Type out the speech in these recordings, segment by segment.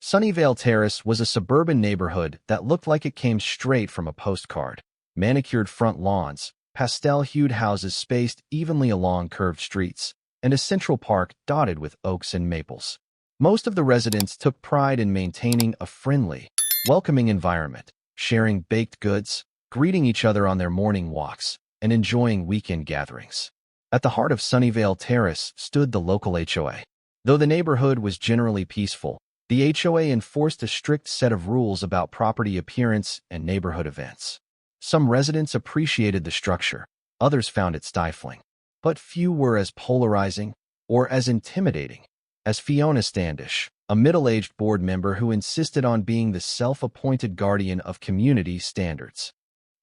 Sunnyvale Terrace was a suburban neighborhood that looked like it came straight from a postcard. Manicured front lawns, pastel-hued houses spaced evenly along curved streets, and a central park dotted with oaks and maples. Most of the residents took pride in maintaining a friendly, welcoming environment, sharing baked goods, greeting each other on their morning walks, and enjoying weekend gatherings. At the heart of Sunnyvale Terrace stood the local HOA. Though the neighborhood was generally peaceful, the HOA enforced a strict set of rules about property appearance and neighborhood events. Some residents appreciated the structure, others found it stifling, but few were as polarizing or as intimidating as Fiona Standish, a middle-aged board member who insisted on being the self-appointed guardian of community standards.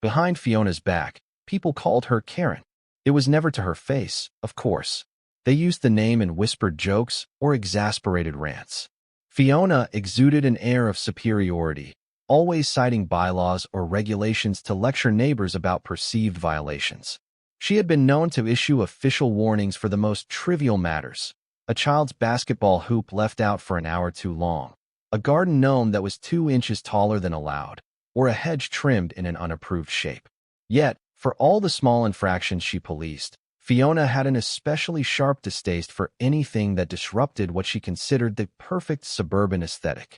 Behind Fiona's back, people called her Karen. It was never to her face, of course. They used the name in whispered jokes or exasperated rants. Fiona exuded an air of superiority, always citing bylaws or regulations to lecture neighbors about perceived violations. She had been known to issue official warnings for the most trivial matters: a child's basketball hoop left out for an hour too long, a garden gnome that was 2 inches taller than allowed, or a hedge trimmed in an unapproved shape. Yet, for all the small infractions she policed, Fiona had an especially sharp distaste for anything that disrupted what she considered the perfect suburban aesthetic.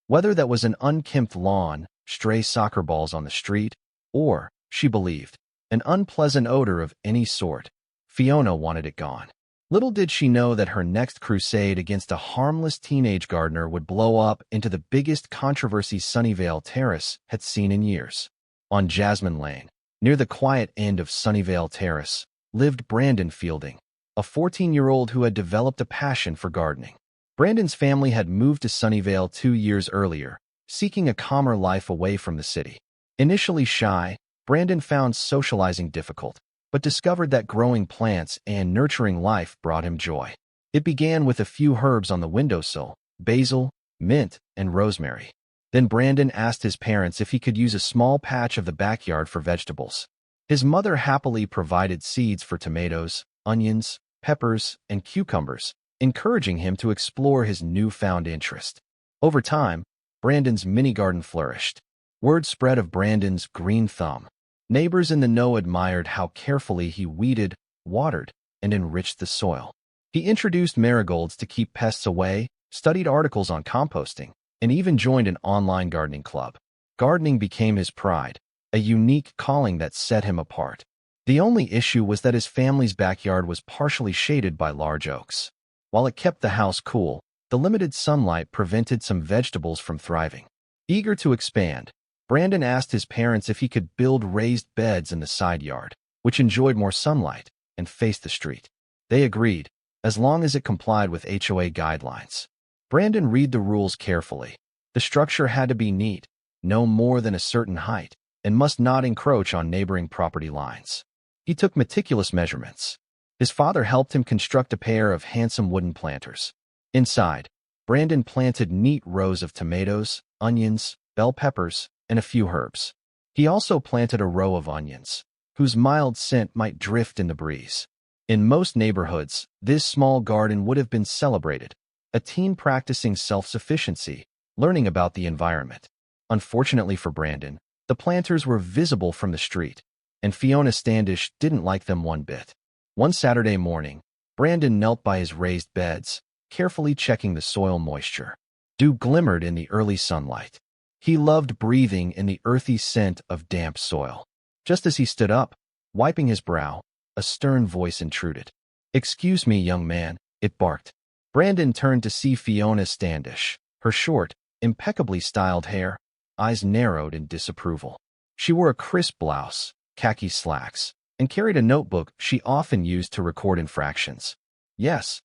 Whether that was an unkempt lawn, stray soccer balls on the street, or, she believed, an unpleasant odor of any sort, Fiona wanted it gone. Little did she know that her next crusade against a harmless teenage gardener would blow up into the biggest controversy Sunnyvale Terrace had seen in years. On Jasmine Lane, near the quiet end of Sunnyvale Terrace, lived Brandon Fielding, a 14-year-old who had developed a passion for gardening. Brandon's family had moved to Sunnyvale 2 years earlier, seeking a calmer life away from the city. Initially shy, Brandon found socializing difficult, but discovered that growing plants and nurturing life brought him joy. It began with a few herbs on the windowsill: basil, mint, and rosemary. Then Brandon asked his parents if he could use a small patch of the backyard for vegetables. His mother happily provided seeds for tomatoes, onions, peppers, and cucumbers, encouraging him to explore his newfound interest. Over time, Brandon's mini garden flourished. Word spread of Brandon's green thumb. Neighbors in the know admired how carefully he weeded, watered, and enriched the soil. He introduced marigolds to keep pests away, studied articles on composting, and even joined an online gardening club. Gardening became his pride, a unique calling that set him apart. The only issue was that his family's backyard was partially shaded by large oaks. While it kept the house cool, the limited sunlight prevented some vegetables from thriving. Eager to expand, Brandon asked his parents if he could build raised beds in the side yard, which enjoyed more sunlight and faced the street. They agreed, as long as it complied with HOA guidelines. Brandon read the rules carefully. The structure had to be neat, no more than a certain height, and must not encroach on neighboring property lines. He took meticulous measurements. His father helped him construct a pair of handsome wooden planters. Inside, Brandon planted neat rows of tomatoes, onions, bell peppers, and a few herbs. He also planted a row of onions, whose mild scent might drift in the breeze. In most neighborhoods, this small garden would have been celebrated, a teen practicing self-sufficiency, learning about the environment. Unfortunately for Brandon, the planters were visible from the street, and Fiona Standish didn't like them one bit. One Saturday morning, Brandon knelt by his raised beds, carefully checking the soil moisture. Dew glimmered in the early sunlight. He loved breathing in the earthy scent of damp soil. Just as he stood up, wiping his brow, a stern voice intruded. "Excuse me, young man," it barked. Brandon turned to see Fiona Standish, her short, impeccably styled hair, eyes narrowed in disapproval. She wore a crisp blouse, khaki slacks, and carried a notebook she often used to record infractions. "Yes?"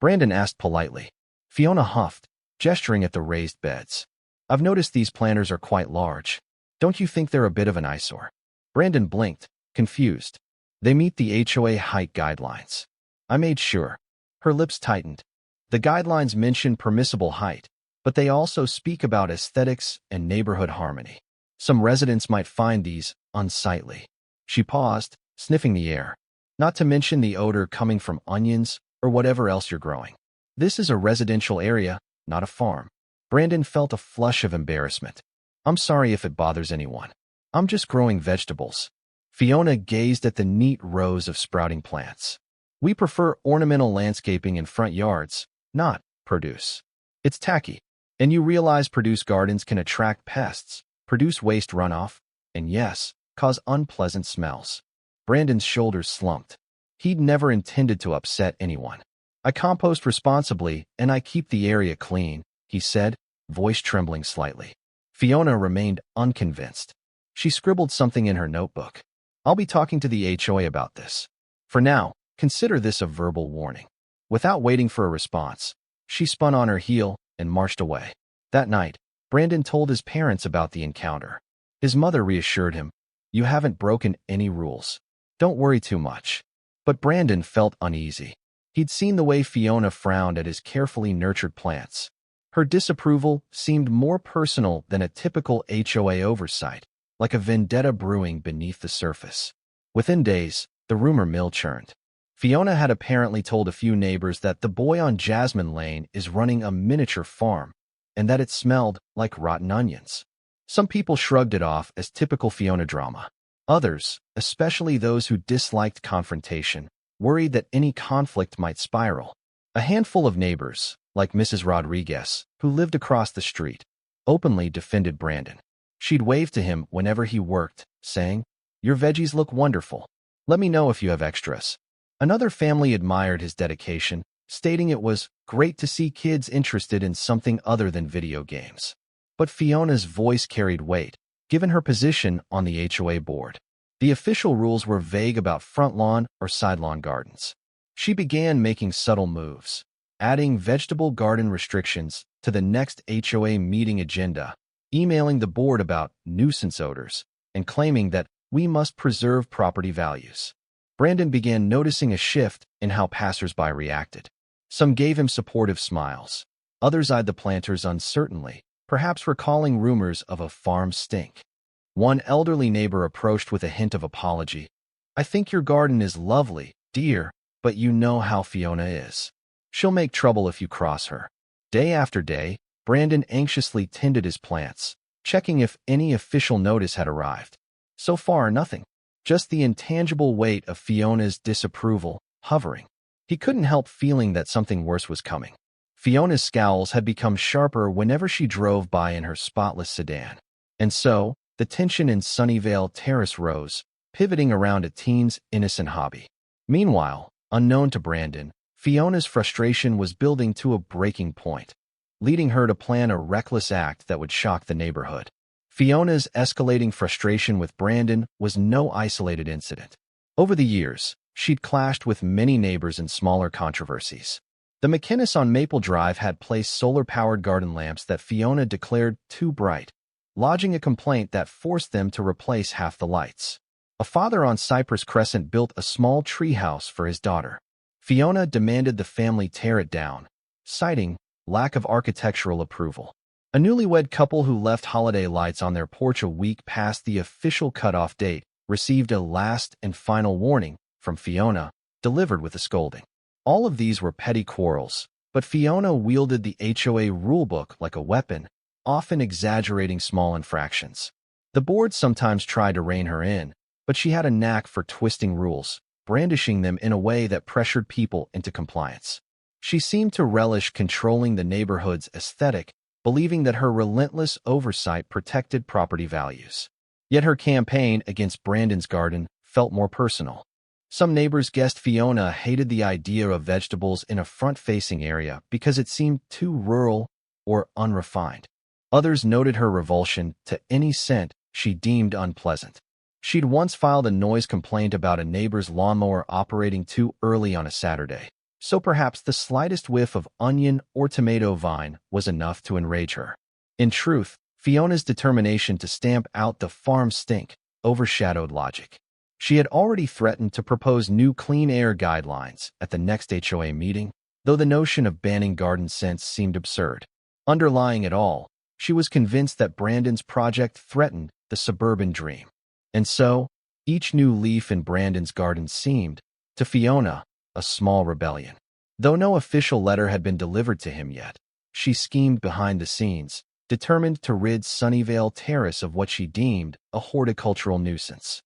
Brandon asked politely. Fiona huffed, gesturing at the raised beds. "I've noticed these planters are quite large. Don't you think they're a bit of an eyesore?" Brandon blinked, confused. "They meet the HOA height guidelines." "I made sure." Her lips tightened. "The guidelines mention permissible height, but they also speak about aesthetics and neighborhood harmony. Some residents might find these unsightly." She paused, sniffing the air. "Not to mention the odor coming from onions or whatever else you're growing. This is a residential area, not a farm." Brandon felt a flush of embarrassment. I'm sorry if it bothers anyone. I'm just growing vegetables. Fiona gazed at the neat rows of sprouting plants. We prefer ornamental landscaping in front yards, not produce. It's tacky. And you realize produce gardens can attract pests, produce waste runoff, and yes, cause unpleasant smells. Brandon's shoulders slumped. He'd never intended to upset anyone. I compost responsibly and I keep the area clean, he said, voice trembling slightly. Fiona remained unconvinced. She scribbled something in her notebook. I'll be talking to the HOA about this. For now, consider this a verbal warning. Without waiting for a response, she spun on her heel and marched away. That night, Brandon told his parents about the encounter. His mother reassured him, "You haven't broken any rules. Don't worry too much." But Brandon felt uneasy. He'd seen the way Fiona frowned at his carefully nurtured plants. Her disapproval seemed more personal than a typical HOA oversight, like a vendetta brewing beneath the surface. Within days, the rumor mill churned. Fiona had apparently told a few neighbors that the boy on Jasmine Lane is running a miniature farm, and that it smelled like rotten onions. Some people shrugged it off as typical Fiona drama. Others, especially those who disliked confrontation, worried that any conflict might spiral. A handful of neighbors, like Mrs. Rodriguez, who lived across the street, openly defended Brandon. She'd wave to him whenever he worked, saying, "Your veggies look wonderful. Let me know if you have extras." Another family admired his dedication, stating it was great to see kids interested in something other than video games. But Fiona's voice carried weight, given her position on the HOA board. The official rules were vague about front lawn or side lawn gardens. She began making subtle moves, adding vegetable garden restrictions to the next HOA meeting agenda, emailing the board about nuisance odors, and claiming that we must preserve property values. Brandon began noticing a shift in how passersby reacted. Some gave him supportive smiles. Others eyed the planters uncertainly, perhaps recalling rumors of a farm stink. One elderly neighbor approached with a hint of apology. "I think your garden is lovely, dear, but you know how Fiona is. She'll make trouble if you cross her." Day after day, Brandon anxiously tended his plants, checking if any official notice had arrived. So far, nothing. Just the intangible weight of Fiona's disapproval hovering. He couldn't help feeling that something worse was coming. Fiona's scowls had become sharper whenever she drove by in her spotless sedan. And so, the tension in Sunnyvale Terrace rose, pivoting around a teen's innocent hobby. Meanwhile, unknown to Brandon, Fiona's frustration was building to a breaking point, leading her to plan a reckless act that would shock the neighborhood. Fiona's escalating frustration with Brandon was no isolated incident. Over the years, she'd clashed with many neighbors in smaller controversies. The McKinnis on Maple Drive had placed solar-powered garden lamps that Fiona declared too bright, lodging a complaint that forced them to replace half the lights. A father on Cypress Crescent built a small treehouse for his daughter. Fiona demanded the family tear it down, citing lack of architectural approval. A newlywed couple who left holiday lights on their porch a week past the official cutoff date received a last and final warning from Fiona, delivered with a scolding. All of these were petty quarrels, but Fiona wielded the HOA rulebook like a weapon, often exaggerating small infractions. The board sometimes tried to rein her in, but she had a knack for twisting rules, brandishing them in a way that pressured people into compliance. She seemed to relish controlling the neighborhood's aesthetic, believing that her relentless oversight protected property values. Yet her campaign against Brandon's garden felt more personal. Some neighbors guessed Fiona hated the idea of vegetables in a front-facing area because it seemed too rural or unrefined. Others noted her revulsion to any scent she deemed unpleasant. She'd once filed a noise complaint about a neighbor's lawnmower operating too early on a Saturday, so perhaps the slightest whiff of onion or tomato vine was enough to enrage her. In truth, Fiona's determination to stamp out the farm stink overshadowed logic. She had already threatened to propose new clean air guidelines at the next HOA meeting, though the notion of banning garden scents seemed absurd. Underlying it all, she was convinced that Brandon's project threatened the suburban dream. And so, each new leaf in Brandon's garden seemed, to Fiona, a small rebellion. Though no official letter had been delivered to him yet, she schemed behind the scenes, determined to rid Sunnyvale Terrace of what she deemed a horticultural nuisance.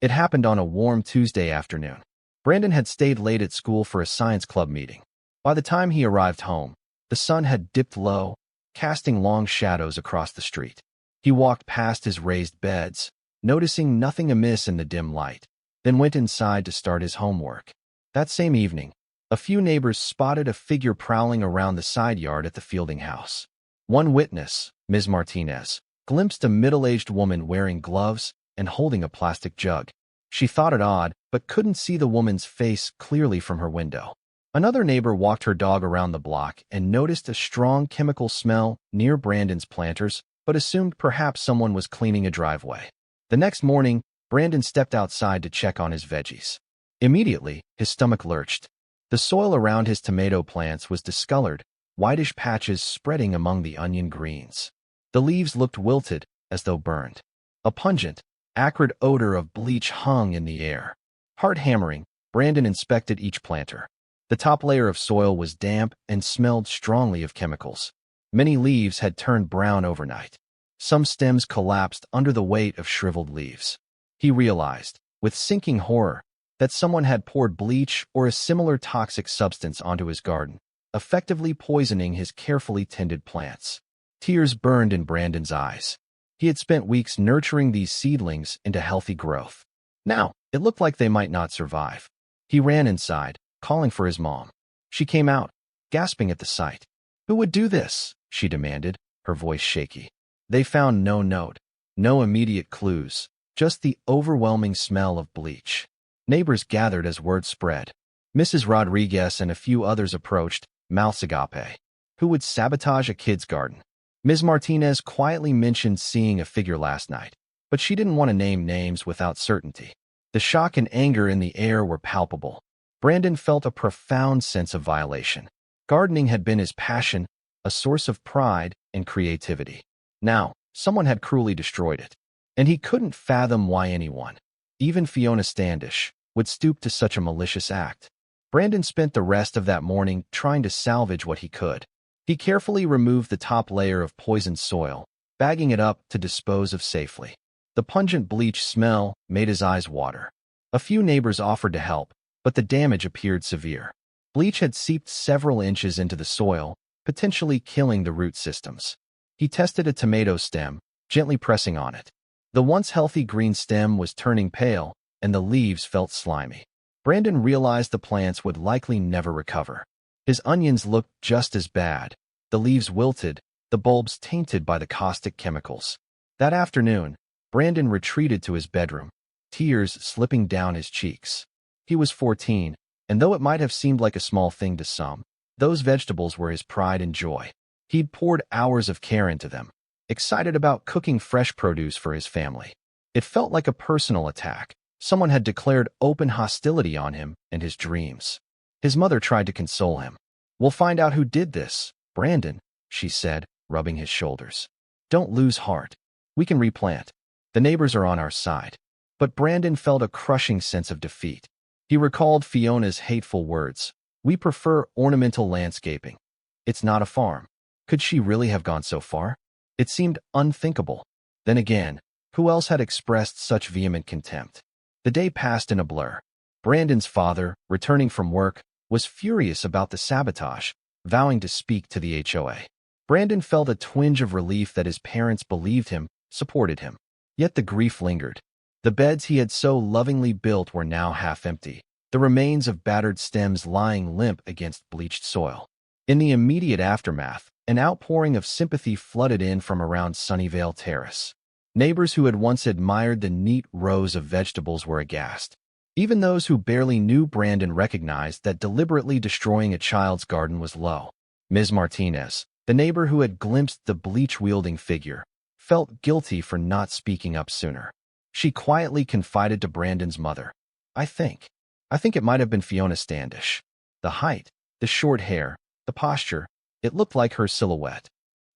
It happened on a warm Tuesday afternoon. Brandon had stayed late at school for a science club meeting. By the time he arrived home, the sun had dipped low, casting long shadows across the street. He walked past his raised beds, noticing nothing amiss in the dim light, then went inside to start his homework. That same evening, a few neighbors spotted a figure prowling around the side yard at the Fielding house. One witness, Ms. Martinez, glimpsed a middle-aged woman wearing gloves and holding a plastic jug. She thought it odd, but couldn't see the woman's face clearly from her window. Another neighbor walked her dog around the block and noticed a strong chemical smell near Brandon's planters, but assumed perhaps someone was cleaning a driveway. The next morning, Brandon stepped outside to check on his veggies. Immediately, his stomach lurched. The soil around his tomato plants was discolored, whitish patches spreading among the onion greens. The leaves looked wilted, as though burned. A pungent, acrid odor of bleach hung in the air. Heart-hammering, Brandon inspected each planter. The top layer of soil was damp and smelled strongly of chemicals. Many leaves had turned brown overnight. Some stems collapsed under the weight of shriveled leaves. He realized, with sinking horror, that someone had poured bleach or a similar toxic substance onto his garden, effectively poisoning his carefully tended plants. Tears burned in Brandon's eyes. He had spent weeks nurturing these seedlings into healthy growth. Now, it looked like they might not survive. He ran inside, calling for his mom. She came out, gasping at the sight. "Who would do this?" she demanded, her voice shaky. They found no note, no immediate clues, just the overwhelming smell of bleach. Neighbors gathered as word spread. Mrs. Rodriguez and a few others approached, mouths agape. Who would sabotage a kid's garden? Ms. Martinez quietly mentioned seeing a figure last night, but she didn't want to name names without certainty. The shock and anger in the air were palpable. Brandon felt a profound sense of violation. Gardening had been his passion, a source of pride and creativity. Now, someone had cruelly destroyed it. And he couldn't fathom why anyone, even Fiona Standish, would stoop to such a malicious act. Brandon spent the rest of that morning trying to salvage what he could. He carefully removed the top layer of poisoned soil, bagging it up to dispose of safely. The pungent bleach smell made his eyes water. A few neighbors offered to help, but the damage appeared severe. Bleach had seeped several inches into the soil, potentially killing the root systems. He tested a tomato stem, gently pressing on it. The once healthy green stem was turning pale, and the leaves felt slimy. Brandon realized the plants would likely never recover. His onions looked just as bad, the leaves wilted, the bulbs tainted by the caustic chemicals. That afternoon, Brandon retreated to his bedroom, tears slipping down his cheeks. He was 14, and though it might have seemed like a small thing to some, those vegetables were his pride and joy. He'd poured hours of care into them, excited about cooking fresh produce for his family. It felt like a personal attack. Someone had declared open hostility on him and his dreams. His mother tried to console him. "We'll find out who did this, Brandon," she said, rubbing his shoulders. "Don't lose heart. We can replant. The neighbors are on our side." But Brandon felt a crushing sense of defeat. He recalled Fiona's hateful words. "We prefer ornamental landscaping. It's not a farm." Could she really have gone so far? It seemed unthinkable. Then again, who else had expressed such vehement contempt? The day passed in a blur. Brandon's father, returning from work, was furious about the sabotage, vowing to speak to the HOA. Brandon felt a twinge of relief that his parents believed him, supported him. Yet the grief lingered. The beds he had so lovingly built were now half empty, the remains of battered stems lying limp against bleached soil. In the immediate aftermath, an outpouring of sympathy flooded in from around Sunnyvale Terrace. Neighbors who had once admired the neat rows of vegetables were aghast. Even those who barely knew Brandon recognized that deliberately destroying a child's garden was low. Ms. Martinez, the neighbor who had glimpsed the bleach-wielding figure, felt guilty for not speaking up sooner. She quietly confided to Brandon's mother, I think it might have been Fiona Standish. The height, the short hair, the posture, it looked like her silhouette."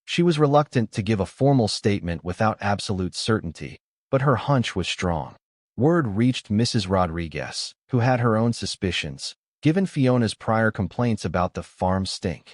She was reluctant to give a formal statement without absolute certainty, but her hunch was strong. Word reached Mrs. Rodriguez, who had her own suspicions, given Fiona's prior complaints about the farm stink.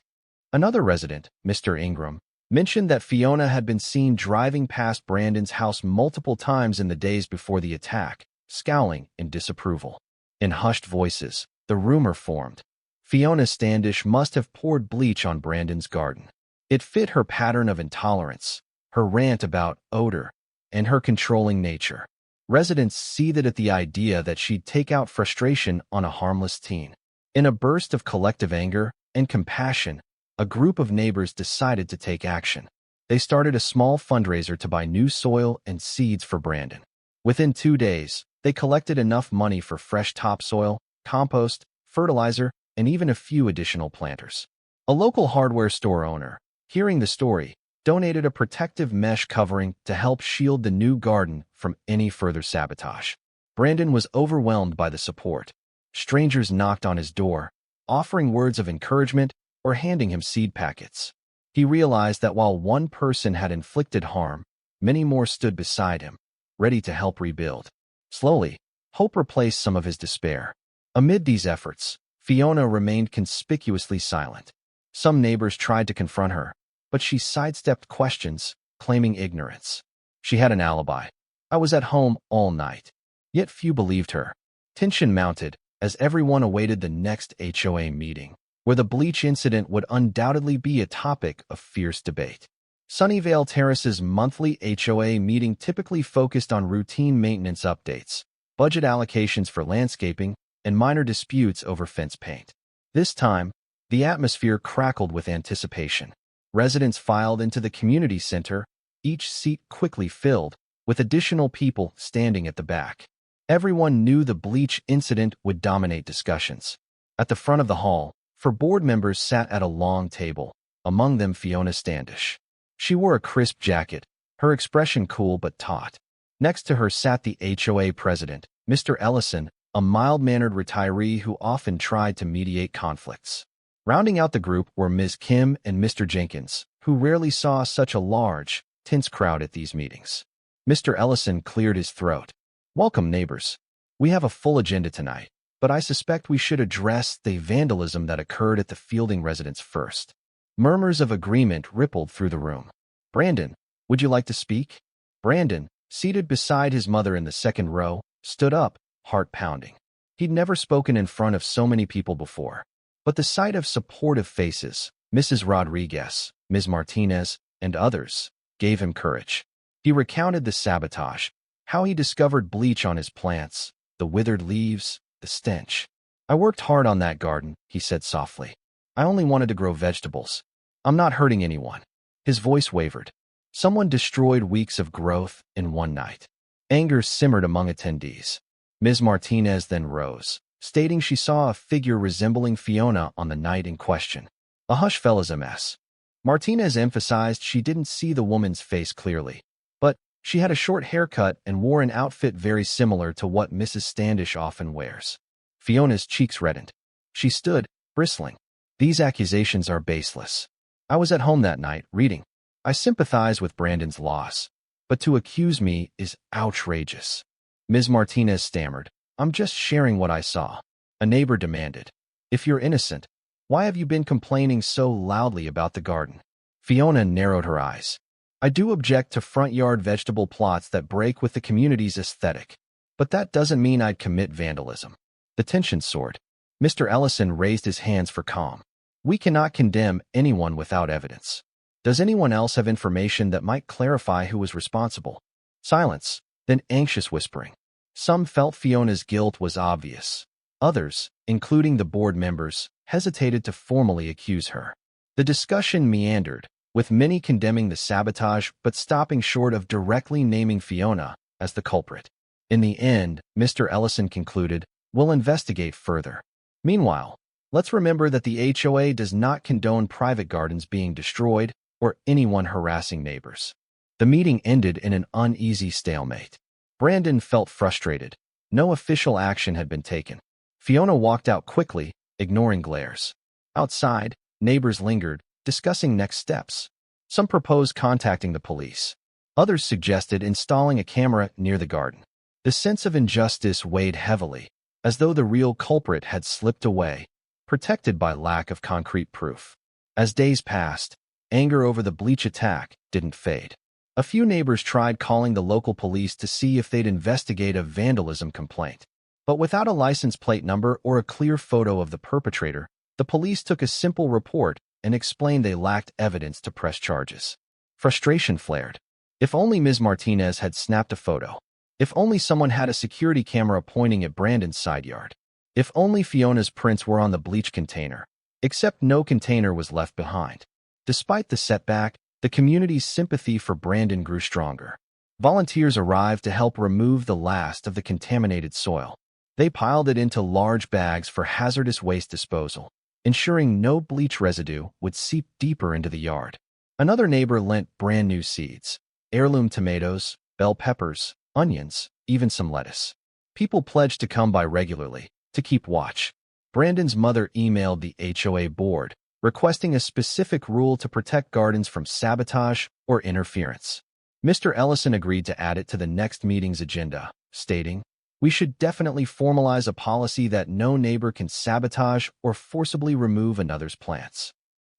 Another resident, Mr. Ingram, mentioned that Fiona had been seen driving past Brandon's house multiple times in the days before the attack, scowling in disapproval. In hushed voices, the rumor formed. Fiona Standish must have poured bleach on Brandon's garden. It fit her pattern of intolerance, her rant about odor, and her controlling nature. Residents seethed at the idea that she'd take out frustration on a harmless teen. In a burst of collective anger and compassion, a group of neighbors decided to take action. They started a small fundraiser to buy new soil and seeds for Brandon. Within 2 days, they collected enough money for fresh topsoil, compost, fertilizer, and even a few additional planters. A local hardware store owner, hearing the story, donated a protective mesh covering to help shield the new garden from any further sabotage. Brandon was overwhelmed by the support. Strangers knocked on his door, offering words of encouragement or handing him seed packets. He realized that while one person had inflicted harm, many more stood beside him, ready to help rebuild. Slowly, hope replaced some of his despair. Amid these efforts, Fiona remained conspicuously silent. Some neighbors tried to confront her, but she sidestepped questions, claiming ignorance. She had an alibi. "I was at home all night." Yet few believed her. Tension mounted as everyone awaited the next HOA meeting, where the Bleach incident would undoubtedly be a topic of fierce debate. Sunnyvale Terrace's monthly HOA meeting typically focused on routine maintenance updates, budget allocations for landscaping, and minor disputes over fence paint. This time, the atmosphere crackled with anticipation. Residents filed into the community center, each seat quickly filled, with additional people standing at the back. Everyone knew the Bleach incident would dominate discussions. At the front of the hall, 4 board members sat at a long table, among them Fiona Standish. She wore a crisp jacket, her expression cool but taut. Next to her sat the HOA president, Mr. Ellison, a mild-mannered retiree who often tried to mediate conflicts. Rounding out the group were Ms. Kim and Mr. Jenkins, who rarely saw such a large, tense crowd at these meetings. Mr. Ellison cleared his throat. "Welcome, neighbors. We have a full agenda tonight, but I suspect we should address the vandalism that occurred at the Fielding residence first." Murmurs of agreement rippled through the room. "Brandon, would you like to speak?" Brandon, seated beside his mother in the second row, stood up, heart pounding. He'd never spoken in front of so many people before. But the sight of supportive faces, Mrs. Rodriguez, Ms. Martinez, and others, gave him courage. He recounted the sabotage, how he discovered bleach on his plants, the withered leaves, the stench. "I worked hard on that garden," he said softly. "I only wanted to grow vegetables. I'm not hurting anyone." His voice wavered. Someone destroyed weeks of growth in one night. Anger simmered among attendees. Ms. Martinez then rose, stating she saw a figure resembling Fiona on the night in question. A hush fell as a mess. Martinez emphasized she didn't see the woman's face clearly, but she had a short haircut and wore an outfit very similar to what Mrs. Standish often wears. Fiona's cheeks reddened. She stood, bristling. "These accusations are baseless. I was at home that night, reading. I sympathize with Brandon's loss, but to accuse me is outrageous." Ms. Martinez stammered. "I'm just sharing what I saw." A neighbor demanded, "If you're innocent, why have you been complaining so loudly about the garden?" Fiona narrowed her eyes. "I do object to front-yard vegetable plots that break with the community's aesthetic, but that doesn't mean I'd commit vandalism." The tension soared. Mr. Ellison raised his hands for calm. "We cannot condemn anyone without evidence. Does anyone else have information that might clarify who was responsible?" Silence, then anxious whispering. Some felt Fiona's guilt was obvious. Others, including the board members, hesitated to formally accuse her. The discussion meandered, with many condemning the sabotage but stopping short of directly naming Fiona as the culprit. In the end, Mr. Ellison concluded, "We'll investigate further. Meanwhile, let's remember that the HOA does not condone private gardens being destroyed or anyone harassing neighbors." The meeting ended in an uneasy stalemate. Brandon felt frustrated. No official action had been taken. Fiona walked out quickly, ignoring glares. Outside, neighbors lingered, discussing next steps. Some proposed contacting the police. Others suggested installing a camera near the garden. The sense of injustice weighed heavily, as though the real culprit had slipped away, protected by lack of concrete proof. As days passed, anger over the Bleach attack didn't fade. A few neighbors tried calling the local police to see if they'd investigate a vandalism complaint. But without a license plate number or a clear photo of the perpetrator, the police took a simple report and explained they lacked evidence to press charges. Frustration flared. If only Ms. Martinez had snapped a photo. If only someone had a security camera pointing at Brandon's side yard. If only Fiona's prints were on the bleach container. Except no container was left behind. Despite the setback, the community's sympathy for Brandon grew stronger. Volunteers arrived to help remove the last of the contaminated soil. They piled it into large bags for hazardous waste disposal, ensuring no bleach residue would seep deeper into the yard. Another neighbor lent brand new seeds, heirloom tomatoes, bell peppers, onions, even some lettuce. People pledged to come by regularly, to keep watch. Brandon's mother emailed the HOA board, requesting a specific rule to protect gardens from sabotage or interference. Mr. Ellison agreed to add it to the next meeting's agenda, stating, "We should definitely formalize a policy that no neighbor can sabotage or forcibly remove another's plants."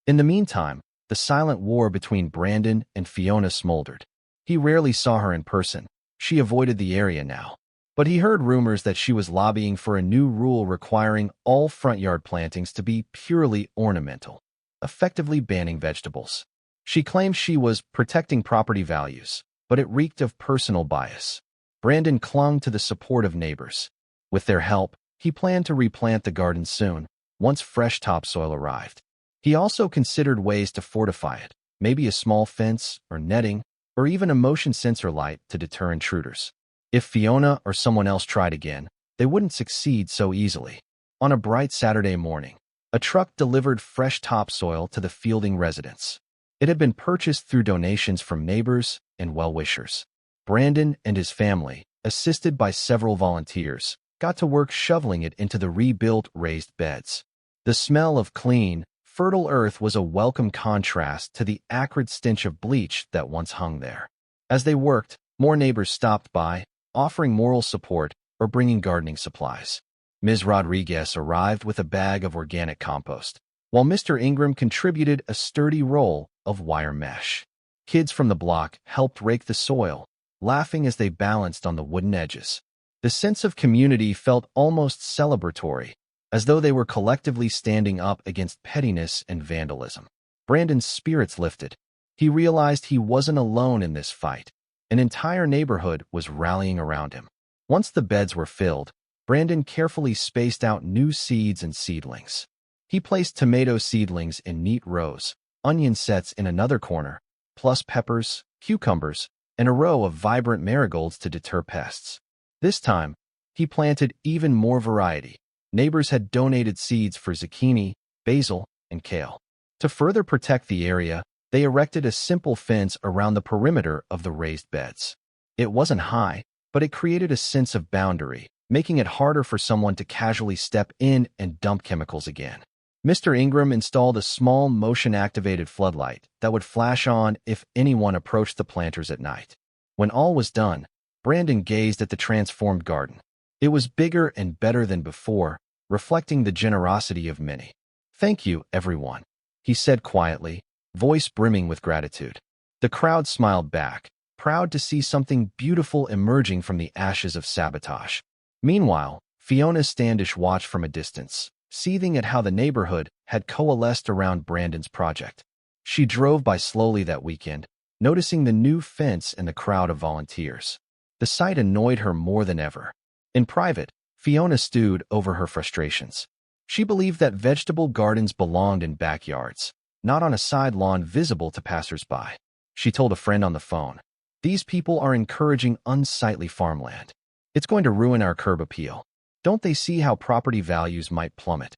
In the meantime, the silent war between Brandon and Fiona smoldered. He rarely saw her in person. She avoided the area now. But he heard rumors that she was lobbying for a new rule requiring all front yard plantings to be purely ornamental, effectively banning vegetables. She claimed she was protecting property values, but it reeked of personal bias. Brandon clung to the support of neighbors. With their help, he planned to replant the garden soon, once fresh topsoil arrived. He also considered ways to fortify it, maybe a small fence or netting, or even a motion sensor light to deter intruders. If Fiona or someone else tried again, they wouldn't succeed so easily. On a bright Saturday morning, a truck delivered fresh topsoil to the Fielding residence. It had been purchased through donations from neighbors and well-wishers. Brandon and his family, assisted by several volunteers, got to work shoveling it into the rebuilt raised beds. The smell of clean, fertile earth was a welcome contrast to the acrid stench of bleach that once hung there. As they worked, more neighbors stopped by, offering moral support or bringing gardening supplies. Ms. Rodriguez arrived with a bag of organic compost, while Mr. Ingram contributed a sturdy roll of wire mesh. Kids from the block helped rake the soil, laughing as they balanced on the wooden edges. The sense of community felt almost celebratory, as though they were collectively standing up against pettiness and vandalism. Brandon's spirits lifted. He realized he wasn't alone in this fight. An entire neighborhood was rallying around him. Once the beds were filled, Brandon carefully spaced out new seeds and seedlings. He placed tomato seedlings in neat rows, onion sets in another corner, plus peppers, cucumbers, and a row of vibrant marigolds to deter pests. This time, he planted even more variety. Neighbors had donated seeds for zucchini, basil, and kale. To further protect the area, they erected a simple fence around the perimeter of the raised beds. It wasn't high, but it created a sense of boundary, making it harder for someone to casually step in and dump chemicals again. Mr. Ingram installed a small motion-activated floodlight that would flash on if anyone approached the planters at night. When all was done, Brandon gazed at the transformed garden. It was bigger and better than before, reflecting the generosity of many. "Thank you, everyone," he said quietly, voice brimming with gratitude. The crowd smiled back, proud to see something beautiful emerging from the ashes of sabotage. Meanwhile, Fiona Standish watched from a distance, seething at how the neighborhood had coalesced around Brandon's project. She drove by slowly that weekend, noticing the new fence and the crowd of volunteers. The sight annoyed her more than ever. In private, Fiona stewed over her frustrations. She believed that vegetable gardens belonged in backyards, not on a side lawn visible to passers-by. She told a friend on the phone, "These people are encouraging unsightly farmland. It's going to ruin our curb appeal. Don't they see how property values might plummet?"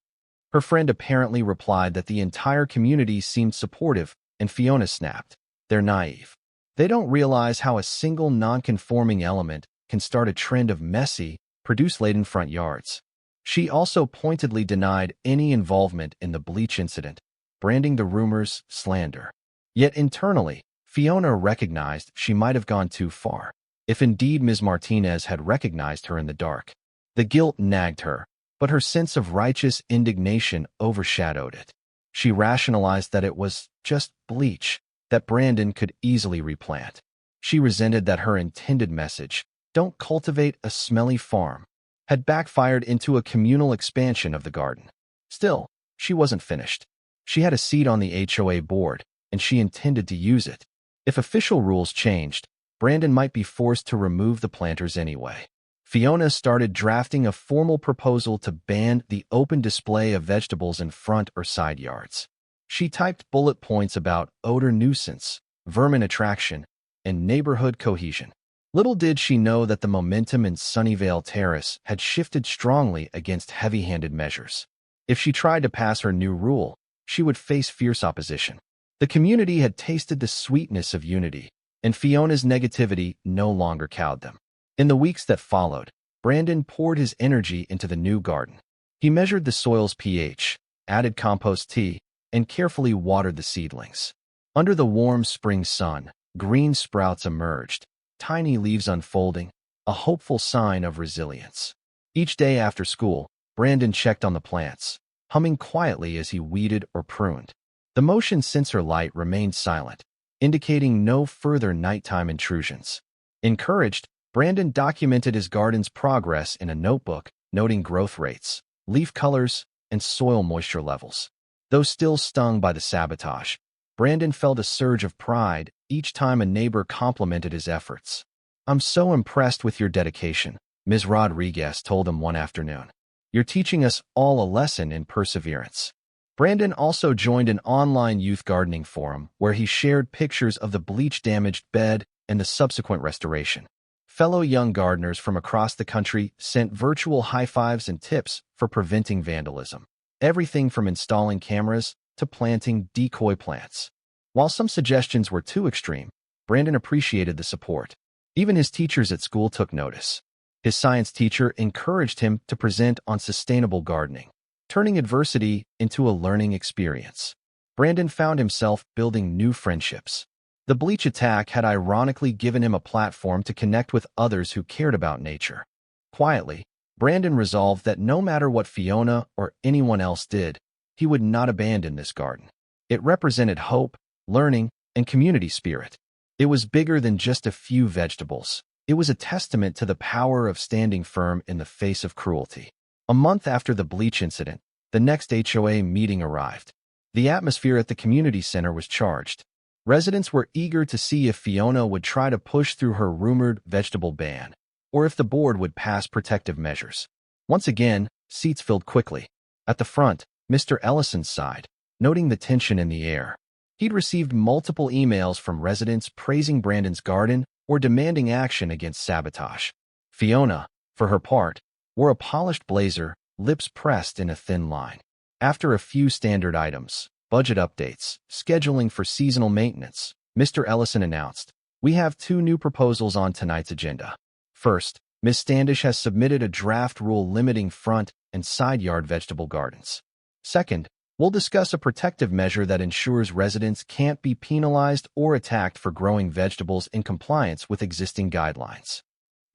Her friend apparently replied that the entire community seemed supportive, and Fiona snapped, "They're naive. They don't realize how a single non-conforming element can start a trend of messy, produce-laden front yards." She also pointedly denied any involvement in the bleach incident, branding the rumors slander. Yet internally, Fiona recognized she might have gone too far, if indeed Ms. Martinez had recognized her in the dark. The guilt nagged her, but her sense of righteous indignation overshadowed it. She rationalized that it was just bleach that Brandon could easily replant. She resented that her intended message, "Don't cultivate a smelly farm," had backfired into a communal expansion of the garden. Still, she wasn't finished. She had a seat on the HOA board, and she intended to use it. If official rules changed, Brandon might be forced to remove the planters anyway. Fiona started drafting a formal proposal to ban the open display of vegetables in front or side yards. She typed bullet points about odor nuisance, vermin attraction, and neighborhood cohesion. Little did she know that the momentum in Sunnyvale Terrace had shifted strongly against heavy-handed measures. If she tried to pass her new rule, she would face fierce opposition. The community had tasted the sweetness of unity, and Fiona's negativity no longer cowed them. In the weeks that followed, Brandon poured his energy into the new garden. He measured the soil's pH, added compost tea, and carefully watered the seedlings. Under the warm spring sun, green sprouts emerged, tiny leaves unfolding, a hopeful sign of resilience. Each day after school, Brandon checked on the plants, humming quietly as he weeded or pruned. The motion sensor light remained silent, indicating no further nighttime intrusions. Encouraged, Brandon documented his garden's progress in a notebook, noting growth rates, leaf colors, and soil moisture levels. Though still stung by the sabotage, Brandon felt a surge of pride each time a neighbor complimented his efforts. "I'm so impressed with your dedication," Ms. Rodriguez told him one afternoon. "You're teaching us all a lesson in perseverance." Brandon also joined an online youth gardening forum where he shared pictures of the bleach-damaged bed and the subsequent restoration. Fellow young gardeners from across the country sent virtual high-fives and tips for preventing vandalism. Everything from installing cameras to planting decoy plants. While some suggestions were too extreme, Brandon appreciated the support. Even his teachers at school took notice. His science teacher encouraged him to present on sustainable gardening, turning adversity into a learning experience. Brandon found himself building new friendships. The bleach attack had ironically given him a platform to connect with others who cared about nature. Quietly, Brandon resolved that no matter what Fiona or anyone else did, he would not abandon this garden. It represented hope, learning, and community spirit. It was bigger than just a few vegetables. It was a testament to the power of standing firm in the face of cruelty. A month after the bleach incident, the next HOA meeting arrived. The atmosphere at the community center was charged. Residents were eager to see if Fiona would try to push through her rumored vegetable ban, or if the board would pass protective measures. Once again, seats filled quickly. At the front, Mr. Ellison sighed, noting the tension in the air. He'd received multiple emails from residents praising Brandon's garden or demanding action against sabotage. Fiona, for her part, wore a polished blazer, lips pressed in a thin line. After a few standard items, budget updates, scheduling for seasonal maintenance, Mr. Ellison announced, "We have 2 new proposals on tonight's agenda. First, Ms. Standish has submitted a draft rule limiting front and side yard vegetable gardens. Second, we'll discuss a protective measure that ensures residents can't be penalized or attacked for growing vegetables in compliance with existing guidelines."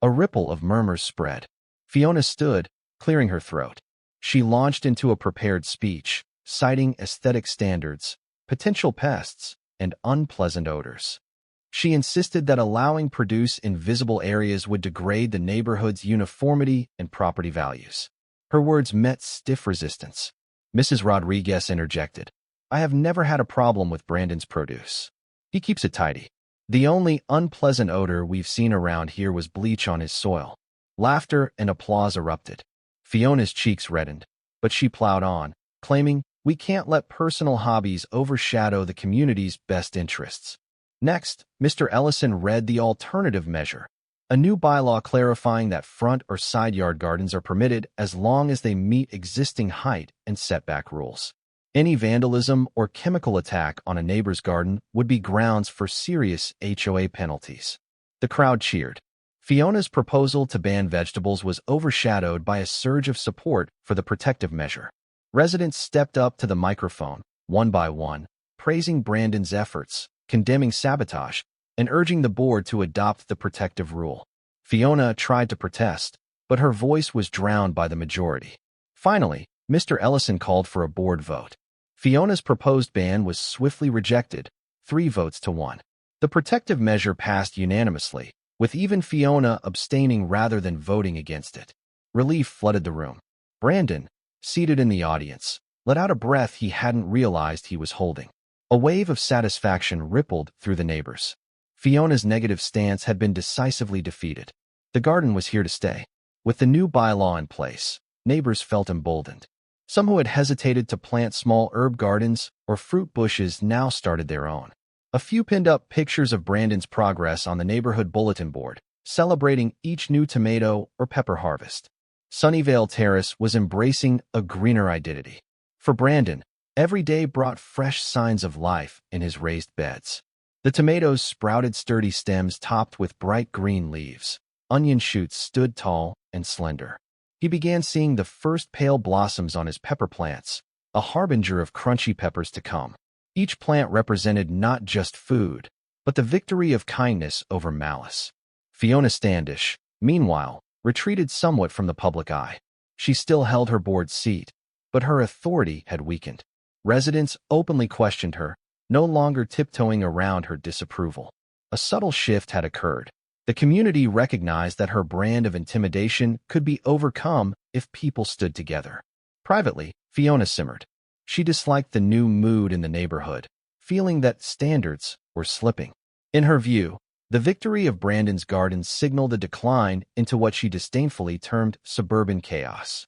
A ripple of murmurs spread. Fiona stood, clearing her throat. She launched into a prepared speech, citing aesthetic standards, potential pests, and unpleasant odors. She insisted that allowing produce in visible areas would degrade the neighborhood's uniformity and property values. Her words met stiff resistance. Mrs. Rodriguez interjected, "I have never had a problem with Brandon's produce. He keeps it tidy. The only unpleasant odor we've seen around here was bleach on his soil." Laughter and applause erupted. Fiona's cheeks reddened, but she plowed on, claiming, "We can't let personal hobbies overshadow the community's best interests." Next, Mr. Ellison read the alternative measure, a new bylaw clarifying that front or side yard gardens are permitted as long as they meet existing height and setback rules. Any vandalism or chemical attack on a neighbor's garden would be grounds for serious HOA penalties. The crowd cheered. Fiona's proposal to ban vegetables was overshadowed by a surge of support for the protective measure. Residents stepped up to the microphone, one by one, praising Brandon's efforts, condemning sabotage, and urging the board to adopt the protective rule. Fiona tried to protest, but her voice was drowned by the majority. Finally, Mr. Ellison called for a board vote. Fiona's proposed ban was swiftly rejected, 3 votes to 1. The protective measure passed unanimously, with even Fiona abstaining rather than voting against it. Relief flooded the room. Brandon, seated in the audience, let out a breath he hadn't realized he was holding. A wave of satisfaction rippled through the neighbors. Fiona's negative stance had been decisively defeated. The garden was here to stay. With the new bylaw in place, neighbors felt emboldened. Some who had hesitated to plant small herb gardens or fruit bushes now started their own. A few pinned up pictures of Brandon's progress on the neighborhood bulletin board, celebrating each new tomato or pepper harvest. Sunnyvale Terrace was embracing a greener identity. For Brandon, every day brought fresh signs of life in his raised beds. The tomatoes sprouted sturdy stems topped with bright green leaves. Onion shoots stood tall and slender. He began seeing the first pale blossoms on his pepper plants, a harbinger of crunchy peppers to come. Each plant represented not just food, but the victory of kindness over malice. Fiona Standish, meanwhile, retreated somewhat from the public eye. She still held her board seat, but her authority had weakened. Residents openly questioned her, no longer tiptoeing around her disapproval. A subtle shift had occurred. The community recognized that her brand of intimidation could be overcome if people stood together. Privately, Fiona simmered. She disliked the new mood in the neighborhood, feeling that standards were slipping. In her view, the victory of Brandon's garden signaled a decline into what she disdainfully termed suburban chaos.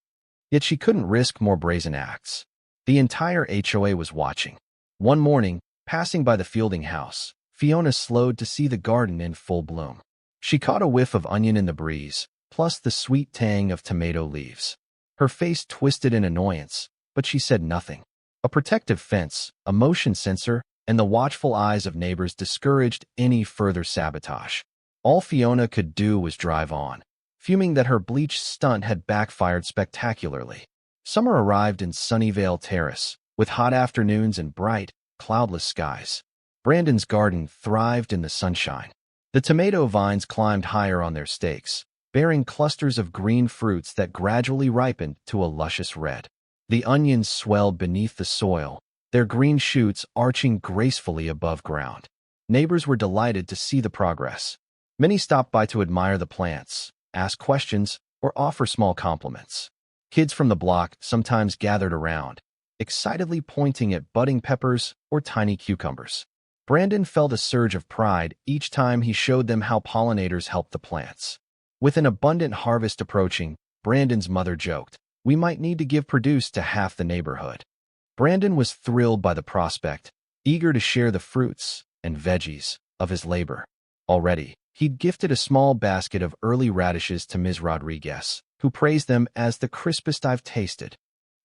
Yet she couldn't risk more brazen acts. The entire HOA was watching. One morning, passing by the Fielding house, Fiona slowed to see the garden in full bloom. She caught a whiff of onion in the breeze, plus the sweet tang of tomato leaves. Her face twisted in annoyance, but she said nothing. A protective fence, a motion sensor, and the watchful eyes of neighbors discouraged any further sabotage. All Fiona could do was drive on, fuming that her Bleach stunt had backfired spectacularly. Summer arrived in Sunnyvale Terrace, with hot afternoons and bright, cloudless skies. Brandon's garden thrived in the sunshine. The tomato vines climbed higher on their stakes, bearing clusters of green fruits that gradually ripened to a luscious red. The onions swelled beneath the soil, their green shoots arching gracefully above ground. Neighbors were delighted to see the progress. Many stopped by to admire the plants, ask questions, or offer small compliments. Kids from the block sometimes gathered around, excitedly pointing at budding peppers or tiny cucumbers. Brandon felt a surge of pride each time he showed them how pollinators helped the plants. With an abundant harvest approaching, Brandon's mother joked, "We might need to give produce to half the neighborhood." Brandon was thrilled by the prospect, eager to share the fruits and veggies of his labor. Already, he'd gifted a small basket of early radishes to Ms. Rodriguez, who praised them as the crispest I've tasted.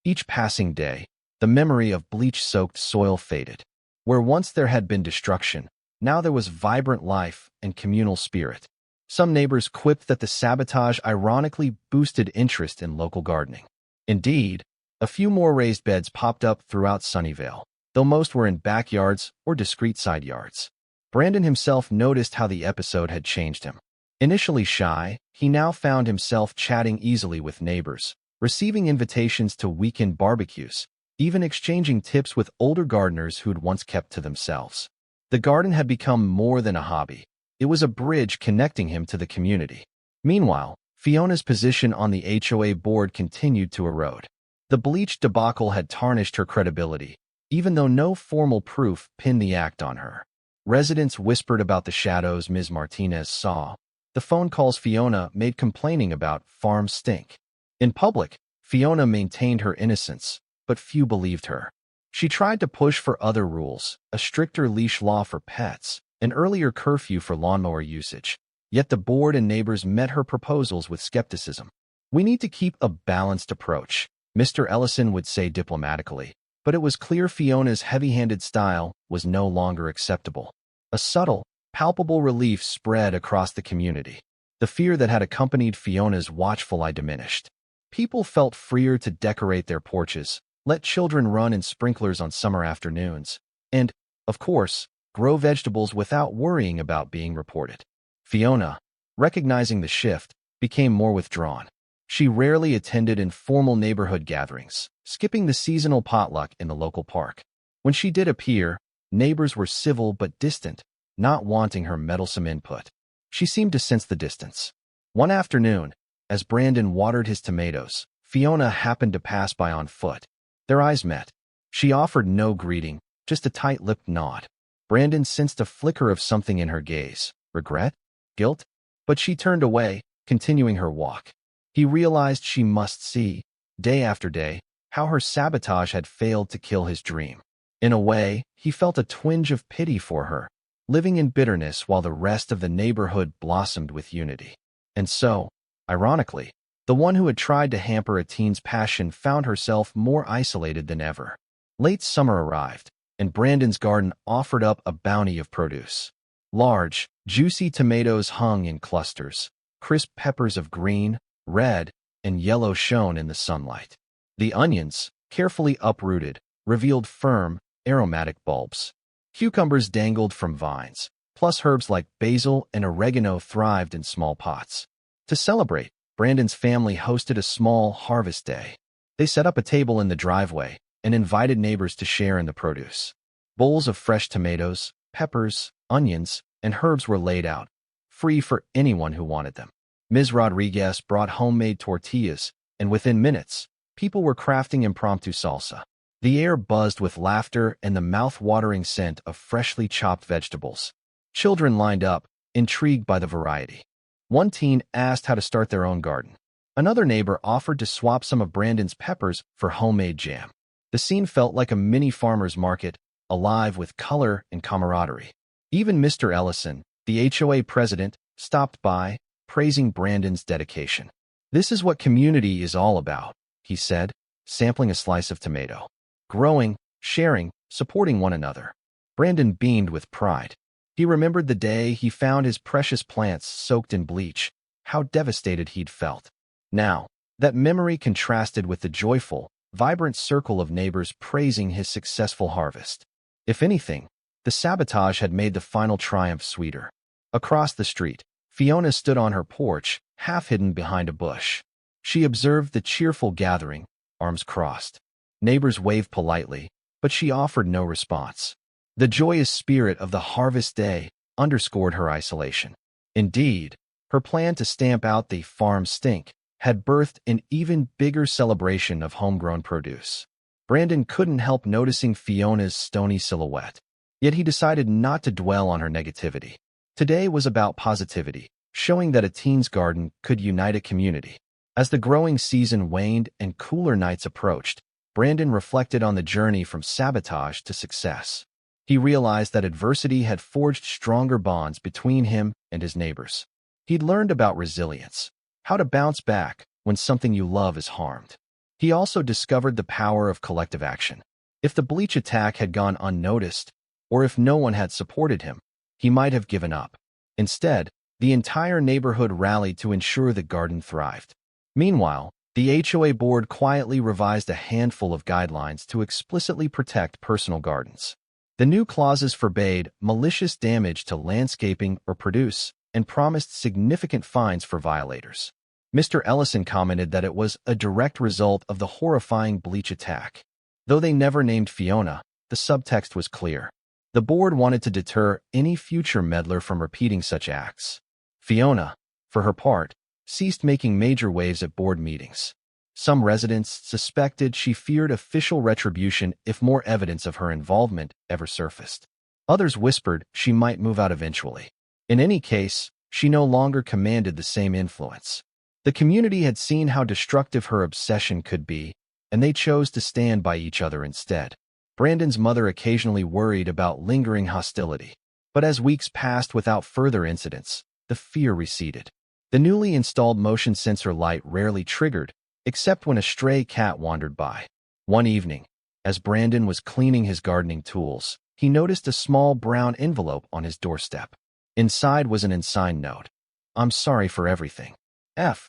Each passing day, the memory of bleach-soaked soil faded. Where once there had been destruction, now there was vibrant life and communal spirit. Some neighbors quipped that the sabotage ironically boosted interest in local gardening. Indeed, a few more raised beds popped up throughout Sunnyvale, though most were in backyards or discreet side yards. Brandon himself noticed how the episode had changed him. Initially shy, he now found himself chatting easily with neighbors, receiving invitations to weekend barbecues, even exchanging tips with older gardeners who'd once kept to themselves. The garden had become more than a hobby. It was a bridge connecting him to the community. Meanwhile, Fiona's position on the HOA board continued to erode. The Bleach debacle had tarnished her credibility, even though no formal proof pinned the act on her. Residents whispered about the shadows Ms. Martinez saw. The phone calls Fiona made complaining about farm stink. In public, Fiona maintained her innocence, but few believed her. She tried to push for other rules, a stricter leash law for pets, an earlier curfew for lawnmower usage. Yet the board and neighbors met her proposals with skepticism. "We need to keep a balanced approach," Mr. Ellison would say diplomatically, but it was clear Fiona's heavy-handed style was no longer acceptable. A subtle, palpable relief spread across the community. The fear that had accompanied Fiona's watchful eye diminished. People felt freer to decorate their porches, let children run in sprinklers on summer afternoons, and, of course, grow vegetables without worrying about being reported. Fiona, recognizing the shift, became more withdrawn. She rarely attended informal neighborhood gatherings, skipping the seasonal potluck in the local park. When she did appear, neighbors were civil but distant, not wanting her meddlesome input. She seemed to sense the distance. One afternoon, as Brandon watered his tomatoes, Fiona happened to pass by on foot. Their eyes met. She offered no greeting, just a tight-lipped nod. Brandon sensed a flicker of something in her gaze. Regret? Guilt? But she turned away, continuing her walk. He realized she must see, day after day, how her sabotage had failed to kill his dream. In a way, he felt a twinge of pity for her, living in bitterness while the rest of the neighborhood blossomed with unity. And so, ironically, the one who had tried to hamper a teen's passion found herself more isolated than ever. Late summer arrived, and Brandon's garden offered up a bounty of produce. Large, juicy tomatoes hung in clusters. Crisp peppers of green, red, and yellow shone in the sunlight. The onions, carefully uprooted, revealed firm, aromatic bulbs. Cucumbers dangled from vines, plus herbs like basil and oregano thrived in small pots. To celebrate, Brandon's family hosted a small harvest day. They set up a table in the driveway and invited neighbors to share in the produce. Bowls of fresh tomatoes, peppers, onions, and herbs were laid out, free for anyone who wanted them. Ms. Rodriguez brought homemade tortillas, and within minutes, people were crafting impromptu salsa. The air buzzed with laughter and the mouth-watering scent of freshly chopped vegetables. Children lined up, intrigued by the variety. One teen asked how to start their own garden. Another neighbor offered to swap some of Brandon's peppers for homemade jam. The scene felt like a mini farmer's market, alive with color and camaraderie. Even Mr. Ellison, the HOA president, stopped by, praising Brandon's dedication. "This is what community is all about," he said, sampling a slice of tomato. "Growing, sharing, supporting one another." Brandon beamed with pride. He remembered the day he found his precious plants soaked in bleach, how devastated he'd felt. Now, that memory contrasted with the joyful, vibrant circle of neighbors praising his successful harvest. If anything, the sabotage had made the final triumph sweeter. Across the street, Fiona stood on her porch, half hidden behind a bush. She observed the cheerful gathering, arms crossed. Neighbors waved politely, but she offered no response. The joyous spirit of the harvest day underscored her isolation. Indeed, her plan to stamp out the farm stink had birthed an even bigger celebration of homegrown produce. Brandon couldn't help noticing Fiona's stony silhouette, yet he decided not to dwell on her negativity. Today was about positivity, showing that a teen's garden could unite a community. As the growing season waned and cooler nights approached, Brandon reflected on the journey from sabotage to success. He realized that adversity had forged stronger bonds between him and his neighbors. He'd learned about resilience, how to bounce back when something you love is harmed. He also discovered the power of collective action. If the Bleach attack had gone unnoticed, or if no one had supported him, he might have given up. Instead, the entire neighborhood rallied to ensure the garden thrived. Meanwhile, the HOA board quietly revised a handful of guidelines to explicitly protect personal gardens. The new clauses forbade malicious damage to landscaping or produce and promised significant fines for violators. Mr. Ellison commented that it was a direct result of the horrifying Bleach attack. Though they never named Fiona, the subtext was clear. The board wanted to deter any future meddler from repeating such acts. Fiona, for her part, ceased making major waves at board meetings. Some residents suspected she feared official retribution if more evidence of her involvement ever surfaced. Others whispered she might move out eventually. In any case, she no longer commanded the same influence. The community had seen how destructive her obsession could be, and they chose to stand by each other instead. Brandon's mother occasionally worried about lingering hostility, but as weeks passed without further incidents, the fear receded. The newly installed motion sensor light rarely triggered, except when a stray cat wandered by. One evening, as Brandon was cleaning his gardening tools, he noticed a small brown envelope on his doorstep. Inside was an unsigned note. "I'm sorry for everything. F."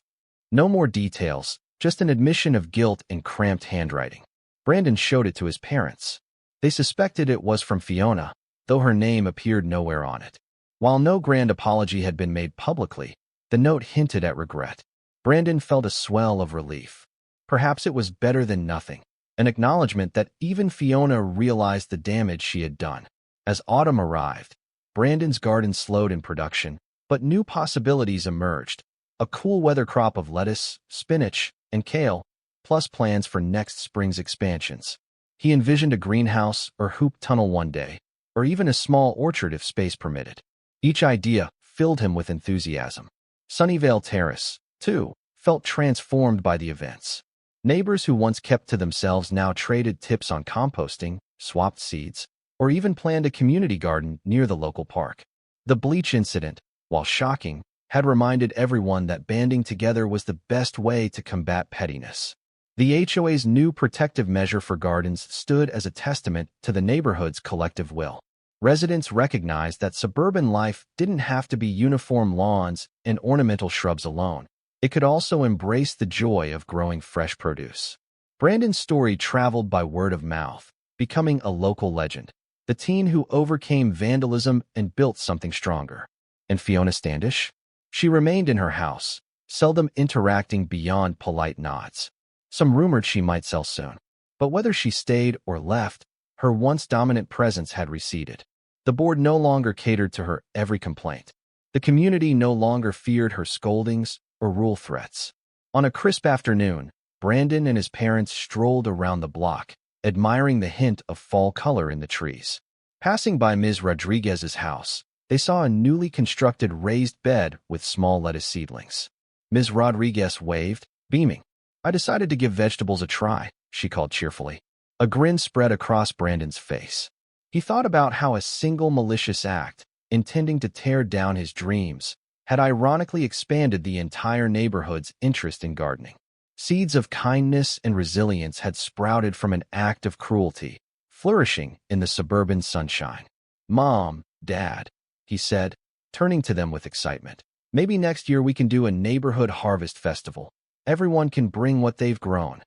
No more details, just an admission of guilt in cramped handwriting. Brandon showed it to his parents. They suspected it was from Fiona, though her name appeared nowhere on it. While no grand apology had been made publicly, the note hinted at regret. Brandon felt a swell of relief. Perhaps it was better than nothing, an acknowledgement that even Fiona realized the damage she had done. As autumn arrived, Brandon's garden slowed in production, but new possibilities emerged. A cool weather crop of lettuce, spinach, and kale, plus plans for next spring's expansions. He envisioned a greenhouse or hoop tunnel one day, or even a small orchard if space permitted. Each idea filled him with enthusiasm. Sunnyvale Terrace, too, felt transformed by the events. Neighbors who once kept to themselves now traded tips on composting, swapped seeds, or even planned a community garden near the local park. The Bleach incident, while shocking, had reminded everyone that banding together was the best way to combat pettiness. The HOA's new protective measure for gardens stood as a testament to the neighborhood's collective will. Residents recognized that suburban life didn't have to be uniform lawns and ornamental shrubs alone. It could also embrace the joy of growing fresh produce. Brandon's story traveled by word of mouth, becoming a local legend. The teen who overcame vandalism and built something stronger. And Fiona Standish? She remained in her house, seldom interacting beyond polite nods. Some rumored she might sell soon. But whether she stayed or left, her once dominant presence had receded. The board no longer catered to her every complaint. The community no longer feared her scoldings or rule threats. On a crisp afternoon, Brandon and his parents strolled around the block, admiring the hint of fall color in the trees. Passing by Ms. Rodriguez's house, they saw a newly constructed raised bed with small lettuce seedlings. Ms. Rodriguez waved, beaming. "I decided to give vegetables a try," she called cheerfully. A grin spread across Brandon's face. He thought about how a single malicious act, intending to tear down his dreams, had ironically expanded the entire neighborhood's interest in gardening. Seeds of kindness and resilience had sprouted from an act of cruelty, flourishing in the suburban sunshine. "Mom, Dad," he said, turning to them with excitement. "Maybe next year we can do a neighborhood harvest festival. Everyone can bring what they've grown."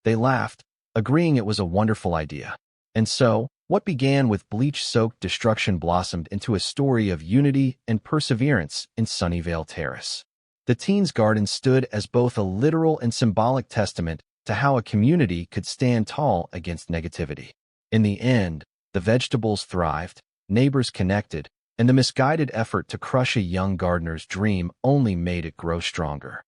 They laughed, agreeing it was a wonderful idea. And so, what began with bleach-soaked destruction blossomed into a story of unity and perseverance in Sunnyvale Terrace. The teens' garden stood as both a literal and symbolic testament to how a community could stand tall against negativity. In the end, the vegetables thrived, neighbors connected, and the misguided effort to crush a young gardener's dream only made it grow stronger.